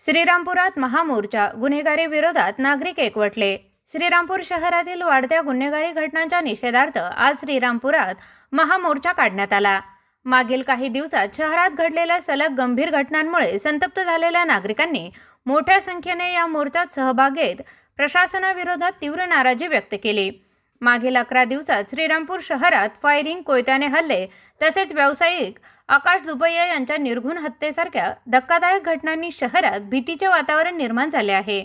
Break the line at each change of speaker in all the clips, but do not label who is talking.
श्रीरामपुरात महामोर्चा, गुन्हेगारी विरोधात नागरिक एकवटले। श्रीरामपूर शहरातील वाढत्या गुन्हेगारी घटनांच्या निषेधार्थ आज श्रीरामपुरात महामोर्चा काढण्यात आला। मागील काही दिवसात शहरात घडलेल्या सलग गंभीर घटनांमुळे संतप्त झालेल्या नागरिकांनी मोठ्या संख्येने या मोर्चात सहभाग घेत प्रशासनाविरोधात तीव्र नाराजी व्यक्त केली। मागील 11 दिवसात श्रीरामपूर शहरात फायरिंग, कोयत्याने हल्ले तसेच व्यावसायिक आकाश दुबैया यांच्या निर्घृण हत्येसारख्या धक्कादायक घटनांनी शहरात भीतीचे वातावरण निर्माण झाले आहे।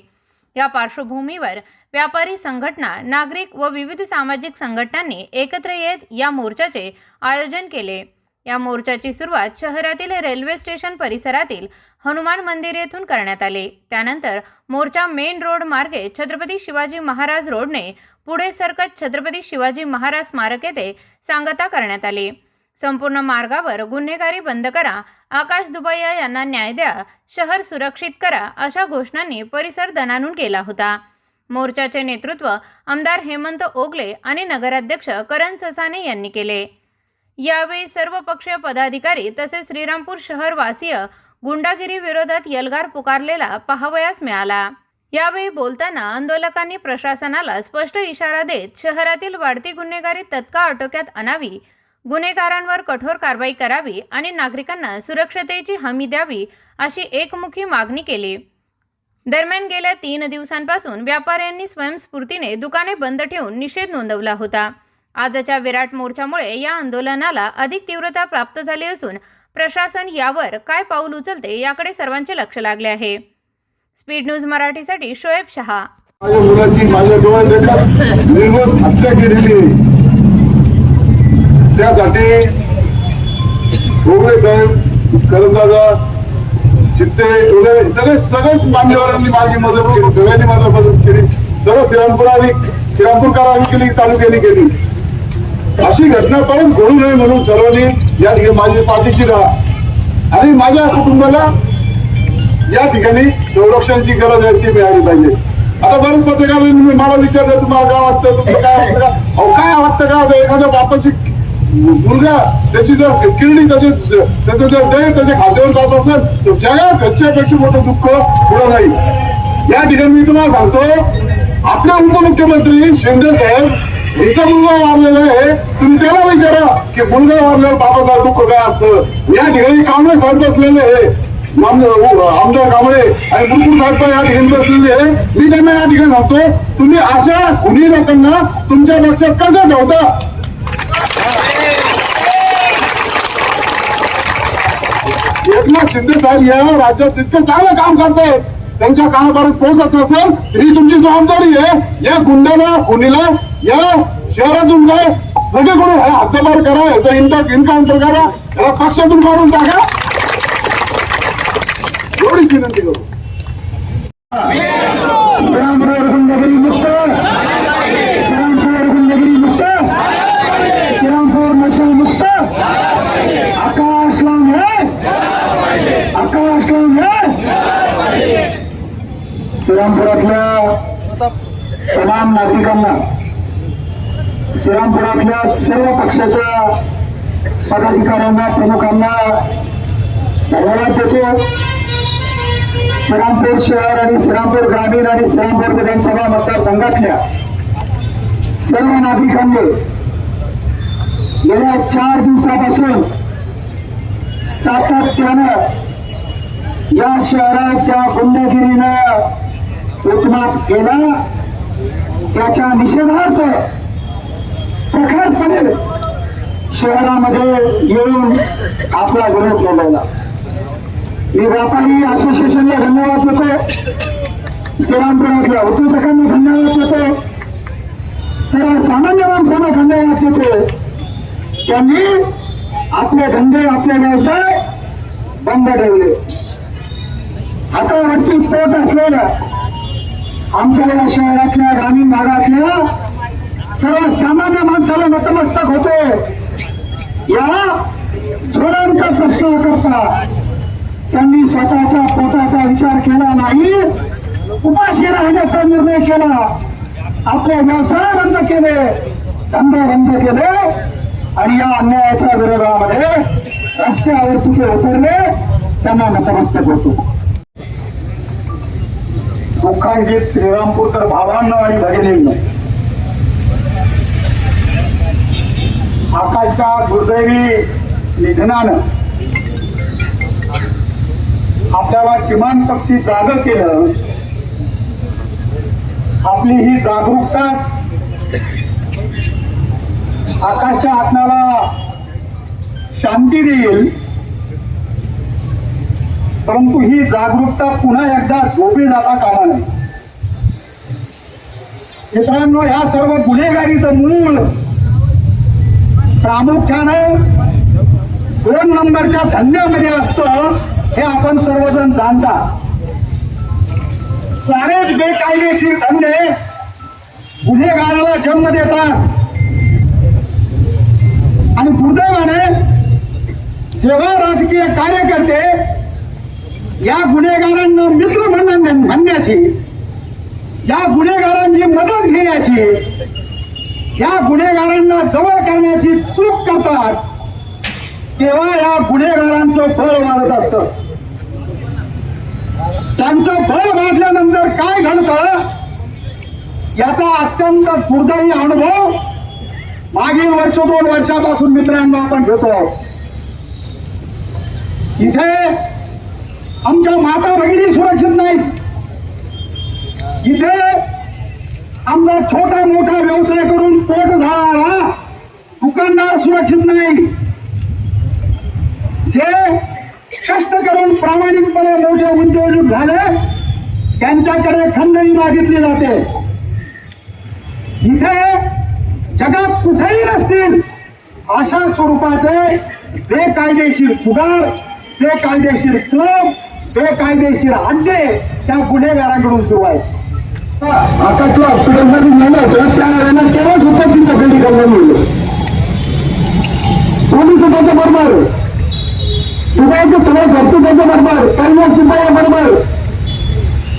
या पार्श्वभूमीवर व्यापारी संघटना, नागरिक व विविध सामाजिक संघटनांनी एकत्र येत या मोर्चाचे आयोजन केले। या मोर्चाची सुरुवात शहरातील रेल्वे स्टेशन परिसरातील हनुमान मंदिर येथून करण्यात आले। त्यानंतर मोर्चा मेन रोड मार्गे छत्रपती शिवाजी महाराज रोडने पुढे सरकत छत्रपती शिवाजी महाराज स्मारक येथे सांगता करण्यात आली। संपूर्ण मार्गावर गुन्हेगारी बंद करा, आकाश दुबैया यांना न्याय द्या, शहर सुरक्षित करा अशा घोषणांनी परिसर दणाणून केला होता। मोर्चाचे नेतृत्व आमदार हेमंत ओगले आणि नगराध्यक्ष करण ससाने यांनी केले। यावेळी सर्व पक्षीय पदाधिकारी तसेच श्रीरामपूर शहरवासीय गुंडागिरी विरोधात यल्गार पुकारलेला पाहावयास मिळाला। यावेळी बोलताना आंदोलकांनी प्रशासनाला स्पष्ट इशारा देत शहरातील वाढती गुन्हेगारी तत्काळ आटोक्यात आणावी, गुन्हेगारांवर कठोर कारवाई करावी आणि नागरिकांना सुरक्षतेची हमी द्यावी अशी एकमुखी मागणी केली। दरम्यान गेल्या 3 दिवसांपासून व्यापाऱ्यांनी स्वयंस्फूर्तीने दुकाने बंद ठेवून निषेध नोंदवला होता। आजच्या विराट मोर्चामुळे या आंदोलनाला अधिक तीव्रता प्राप्त झाली असून प्रशासन यावर काय पाऊल उचलते याकडे सर्वांचे लक्ष लागले आहे। स्पीड न्यूज मराठीसाठी शोएब शहा।
माझ्या मुलाची माझ्या डोळ्यात निर्मोह हत्या केलेली, त्यासाठी ओगळे साहेब, करंदाजा, चित्ते, सगळेच मान्यवरांनी माझी मदत केली, सगळ्यांनी माझी मदत केली, सर्व श्रीरामपूरकरांनी केली, तालुक्याने केली। अशी घटना परत घडू नये म्हणून सर्वांनी या ठिकाणी माझ्या पाठीशी राहा आणि माझ्या कुटुंबाला या ठिकाणी संरक्षणाची गरज आहे ती मिळाली पाहिजे। आता बरेच पत्रकारांनी मला विचारलं, तुम्हाला काय वाटतं, तुमचं काय वाटतं का? काय वाटतं का? एखाद्या बापाची मुलगा त्याची जर किरडी त्याचं जर दय त्याच्या खात्यावर जात असेल तर जगात घरच्यापेक्षा मोठं दुःख पुढं नाही। या ठिकाणी मी तुम्हाला सांगतो, आपले उपमुख्यमंत्री शिंदे साहेब यांचा मुलगा वारलेला आहे, तुम्ही त्याला विचारा की मुलगा वारल्यावर बाबाचा दुःख काय असतं। या ठिकाणी कांबळे साहेब बसलेले आहे, आमदार कांबळे आणि मुरकुट साहेब या ठिकाणी बसलेले आहे। मी त्यांना या ठिकाणी सांगतो, तुम्ही अशा गुन्हे लोकांना तुमच्या पक्षात कसं ठेवता? एकनाथ शिंदे साहेब या राज्यात तितकं चांगलं काम करतायत, त्यांच्या कानापर्यंत पोहोचत नसेल ही तुमची जबाबदारी आहे। या गुंडाला, खुनीला या शहरातून काय सगळीकडून हद्दपार करा, याचा इन्काउंटर करा, याला पक्षातून काढून टाका, एवढीच विनंती करू।
श्रीरामपूर नशा मुक्त, आकाश लांब है, आकाश लांब है। श्रीरामपुरातल्या तमाम नागरिकांना, श्रीरामपुरातल्या सर्व पक्षाच्या पदाधिकाऱ्यांना, प्रमुखांना धन्यवाद देतो। श्रीरामपूर शहर आणि श्रीरामपूर ग्रामीण आणि श्रीरामपूर विधानसभा मतदारसंघातल्या सर्व नागरिकांनी गेल्या 4 दिवसापासून सातत्यानं या शहराच्या गुंडगिरीनं उत्मात केला, त्याच्या निषेधार्थ प्रखरपणे शहरामध्ये येऊन आपला विरोध नोंदवला। मी व्यापारी असोसिएशनला धन्यवाद देतो, श्रीरामपुरातल्या उद्योजकांना धन्यवाद देतो, सर्वसामान्य माणसांना धन्यवाद देतो। त्यांनी आपले धंदे, आपले व्यवसाय बंद ठेवले। हातावरती पोट असलेल्या आमच्या या शहरातल्या, ग्रामीण भागातल्या सर्वसामान्य माणसाला नतमस्तक होतो। या झोरांचा प्रश्न करता त्यांनी स्वतःच्या पोटाचा विचार केला नाही, उपाशी राहण्याचा निर्णय केला, आपले व्यवसाय बंद केले, धंदे बंद केले आणि या अन्यायाच्या विरोधामध्ये रस्त्यावरती ते उतरले, त्यांना नतमस्तक होतो। दुःखांकित श्रीरामपूरकर भावांनो आणि भगिनींनो, आकाशच्या दुर्दैवी निधनानं आपल्याला किमान पक्षी जागं केलं. आपली ही जागरूकताच आकाशच्या आत्म्याला शांती देईल. परंतु ही जागरूकता पुन्हा एकदा झोपी जाता कामा नये. मित्रांनो, ह्या सर्व गुन्हेगारीचं मूळ प्रामुख्यानं 2 नंबरच्या धंद्यामध्ये असतं हे आपण सर्वजण जाणता. सारेच बेकायदेशीर धंदे गुन्हेगाराला जन्म देतात आणि दुर्दैवाने जेव्हा राजकीय कार्यकर्ते या गुन्हेगारांना मित्र म्हणण्याची, या गुन्हेगारांची मदत घेण्याची, या गुन्हेगारांना जवळ करण्याची चूक करतात, तेव्हा या गुन्हेगारांचं बळ वाढत असतं. त्यांचं बळ वाढल्यानंतर काय घडतं याचा अत्यंत दुर्दैवी अनुभव मागील 2 वर्षापासून मित्रांनो आपण घेतो. इथे आमच्या माता भगिनी सुरक्षित नाहीत. इथे आमचा छोटा मोठा व्यवसाय करून पोट झाणारा दुकानदार सुरक्षित नाही. जे कष्ट करून प्रामाणिकपणे मोठे उद्योजक झाले त्यांच्याकडे खंडणी मागितली जाते. इथे जगात कुठेही नसतील अशा स्वरूपाचे बेकायदेशीर जुगार, बेकायदेशीर क्लब, बेकायदेशीर अड्डे त्या गुन्हेगारांकडून सुरू आहेत. आकाशला हॉस्पिटलमध्ये नेलं होतं त्यावेळेला तेव्हाच उपस्थित चौकशी करण्यात मिळलं. पोलीस त्याच्या बरोबर, दुबईचे सगळे घरचे त्याच्या बरोबर, काही दुबई बरोबर,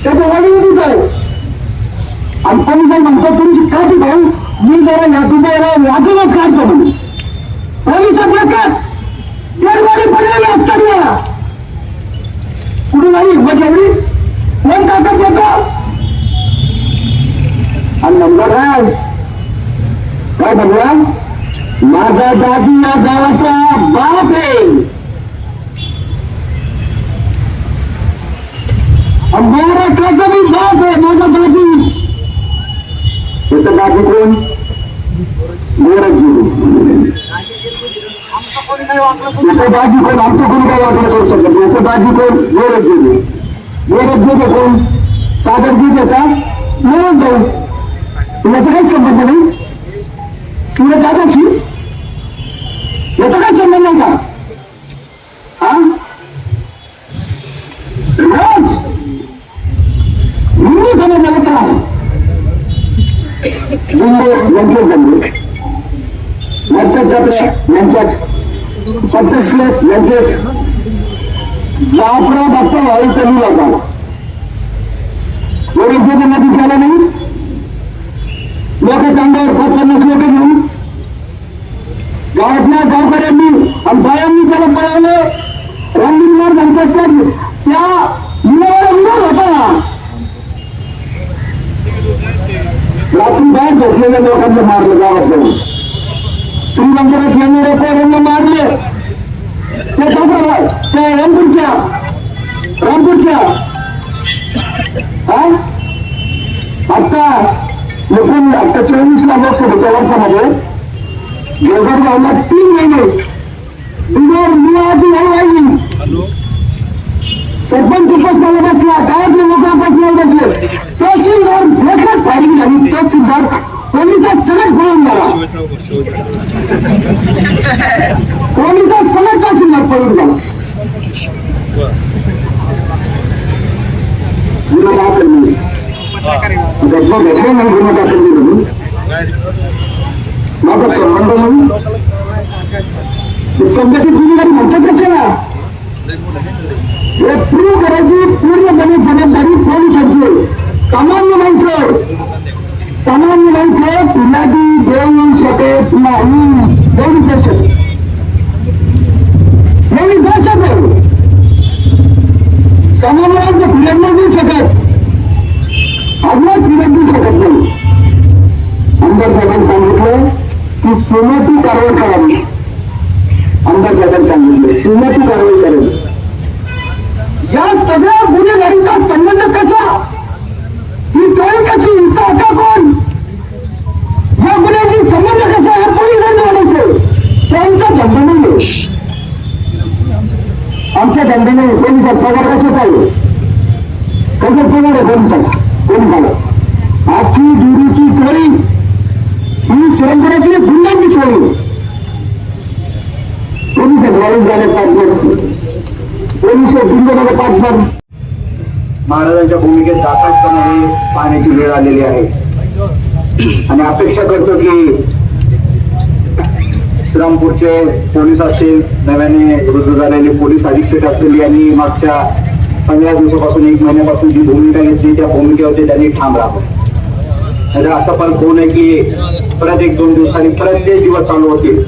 त्याचे वडील तिथे आहे. आणि पोलिसांनी म्हणतो तुमची काठी भाऊ मी जरा या दुबईला वाजूनच काढतो म्हणून. पोलिसात येतात तेरवाडी पडलेले असताना कुठे नाही मजा एवढी कोण ताकद देतो. आणि नंबर काय म्हणूया, माझा दाजी या गावाचा बाप आहे. महाराष्ट्राचा मी बाप आहे माझा दाजी. त्याचं दाजी कोण? याचं दाजी कोण? आमचं कोणी काही वाटलं करू शकत. याचं दाजी कोण? गोरखजी. गोरखजी कोण? सागरजी त्याचा गोरख भाऊ. याचा काही संबंध नाही. सूर्य जाधवशी याचा काही संबंध नाही का? हा रोज हिंदू समाजाला त्रास यांचे धंदे यांच्यात पत्रश्लेप यांचे जाफरा बघता वाळू कमी लागला. गोरखजी नदी केला नाही. लोकांच्या अंगावर 50 लोक घेऊन गावातल्या गावकऱ्यांनी आणि बायांनी त्याला पळवलं. रणबिंदूवर गणपतीच्या त्या मुलाला विरोध होता. रात्री बाहेर झोपलेल्या लोकांना मारलं गावात जाऊन. श्रीमंदिरात येणाऱ्या पोरांना मारले. ते सापडलं त्या रामपूरच्या आता लोकांनी आता 24ला लोकसभेच्या वर्षामध्ये देवगडगावला 3 महिने बिगर मुलाची आई सरपंच उपोषणाला बसला. गावातले लोक उपोषणाला बसले. तहसीलदार देखत फायरिंग झाली. तहसीलदार पोलिसात सगळं पळून गेला. पोलिसात सगळं तहसीलदार पळून गेला. गुन्हा दाखल नाही. घेतला नाही गुन्हा दाखल नाही. माझा संबंध नाही. संघटित गुन्हेगारी म्हणतात कशाला? हे प्रूव्ह करायची पूर्णपणे जबाबदारी पोलिसांची. सामान्य माणसं पिलादी देऊ शकत नाही. एवढी दहशत आहे. सामान्य माणसं फिर्याद नाही देऊ शकत. अजिबात विनंती शकत नाही. आमदार साहेबांनी सांगितलं की सुमती कारवाई करावी. आमदार साहेबांनी सांगितलं सुमती कारवाई करावी. या सगळ्या गुन्हेगारीचा संबंध कसा, ही टोळी कशी, हिचा आता कोण, या गुन्ह्याशी संबंध कसा या पोलिसांना म्हणायचं. त्यांचा धंदा नाही, आमच्या धंदा नाही. पोलिसात पगार कसा चालू, कसं पगार आहे पोलिसाला. आखी दुरीची टोळी ही श्रीरामपुरातली गुन्ह्याची टोळी. पोलिसात वाळून झाले पोलीस गुन्हेगार पाठबळ.
महाराजांच्या भूमिकेत जात असताना पाहण्याची वेळ आलेली आहे आणि अपेक्षा करतो की श्रीरामपूरचे पोलीस असतील, नव्याने रुजू झालेले पोलीस अधीक्षक असतील, यांनी मागच्या 15 दिवसापासून 1 महिन्यापासून जी भूमिका घेतली त्या भूमिकेवरती त्यांनी ठाम राहावं. म्हणजे असं पण होऊ नये की परत 1-2 दिवसांनी परत ते दिवस चालू होतील.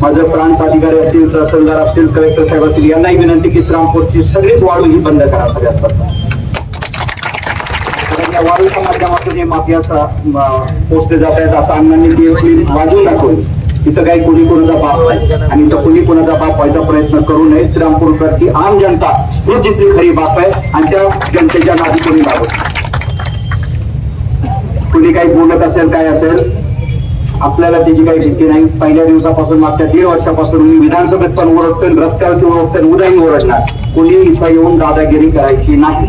माझं प्रांत अधिकारी असतील, तहसीलदार असतील, कलेक्टर साहेब असतील, यांनाही विनंती की श्रीरामपूरची सगळीच वाळू ही बंद करा. सगळ्यात प्रथम वाळूच्या माध्यमातून हे माफिया पोचले जात आहेत. आता अण्णांनी ती वाजवून दाखवली. इथं काही कोणी कोणाचा बाप नाही आणि इथं कोणी कोणाचा बाप व्हायचा प्रयत्न करू नये. श्रीरामपूरकरची आम जनता ही जिथली खरी बाप आहे आणि त्या जनतेच्या नादी कोणी लागत. कोणी काही बोलत असेल काय असेल आपल्याला त्याची काही भीती नाही. पहिल्या दिवसापासून मागच्या 1.5 वर्षापासून मी विधानसभेत पण ओरडतोय, रस्त्यावरती ओरडतोय, उद्याही ओरडणार. कोणी इथं येऊन दादागिरी करायची नाही.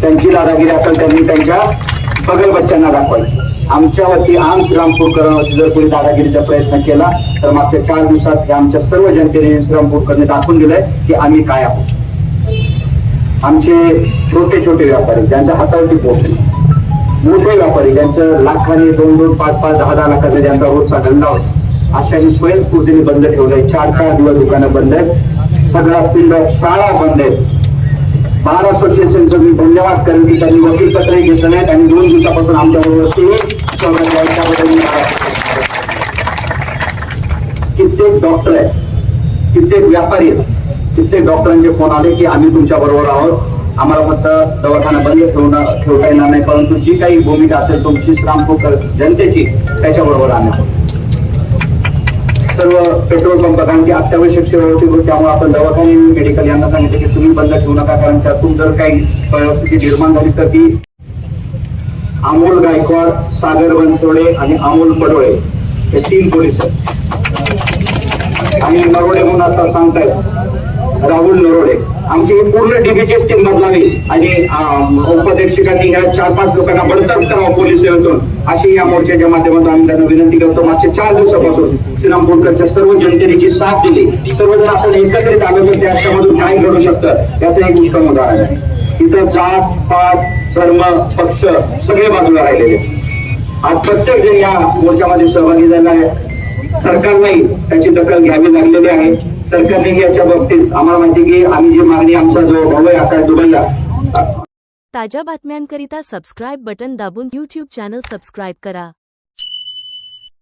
त्यांची दादागिरी असेल त्यांनी त्यांच्या बगल बच्च्यांना दाखवायची. आमच्यावरती आम श्रीरामपूरकरांवरती जर कोणी दादागिरीचा प्रयत्न केला तर मागच्या 4 दिवसात आमच्या सर्व जनतेने श्रीरामपूरकरने दाखवून दिलंय की आम्ही काय आहोत. आमचे छोटे छोटे व्यापारी ज्यांच्या हातावरती पोहोचले, मोठे व्यापारी ज्यांचं लाखाने 2-2, 5-5, 10-10 लाखाचा ज्यांचा रोजचा धंदा होता, अशाने स्वयंस्फूर्तीने बंद ठेवलंय. 4-4 दिवस दुकानं बंद आहेत. सगळ्या पिंड शाळा बंद आहेत. बार असोसिएशनचं मी धन्यवाद करेन की त्यांनी वकील पत्रही घेतलं नाहीत आणि 2 दिवसापासून आमच्या बरोबर कित्येक डॉक्टर आहेत, कित्येक व्यापारी आहेत, कित्येक डॉक्टरांचे फोन आले की आम्ही तुमच्या बरोबर आहोत, आम्हाला फक्त दवाखाना बंद ठेवता येणार नाही, परंतु जी काही भूमिका असेल तुमची श्रीरामपूर जनतेची त्याच्याबरोबर आम्ही सर्व पेट्रोल पंप, कारण की अत्यावश्यक सेवा होती त्यामुळे आपण दवाखाने मेडिकल यांना सांगितले की तुम्ही बंद ठेवू नका, कारण त्यातून जर काही परिस्थिती निर्माण झाली तर ती अमोल गायकवाड, सागर बनसोडे आणि अमोल पडोळे हे 3 पोलीस आहेत आणि नरोडे म्हणून आता सांगतायत राहुल नरोडे. आमची ही पूर्ण डीबीची टीम बदलावी आणि उपअधीक्षकांनी ह्या 4-5 लोकांना बडतर्फ करावं पोलीस सेवेतून, अशी या मोर्चाच्या माध्यमातून आम्ही त्यांना विनंती करतो. मागच्या 4 दिवसापासून श्रीरामपूरकरच्या सर्व जनतेने जी साथ दिली, सर्वजण आपण एकत्रित आलो तर त्याच्यामधून काय घडू शकतं याचं एक उत्तम उदाहरण आहे. इथं जात पात धर्म पक्ष सगळे बाजूला राहिलेले. आज प्रत्येक जण या मोर्चामध्ये सहभागी झाला आहे. सरकारने त्याची दखल घ्यावी लागलेली आहे. सरकारने याच्या बाबतीत आम्हाला माहिती की आम्ही जी मागणी आमचा जो भाऊ आहे आकाश दुबईला
ताज्या बातम्यांकरिता सबस्क्राईब बटन दाबून YouTube चॅनल सबस्क्राईब करा.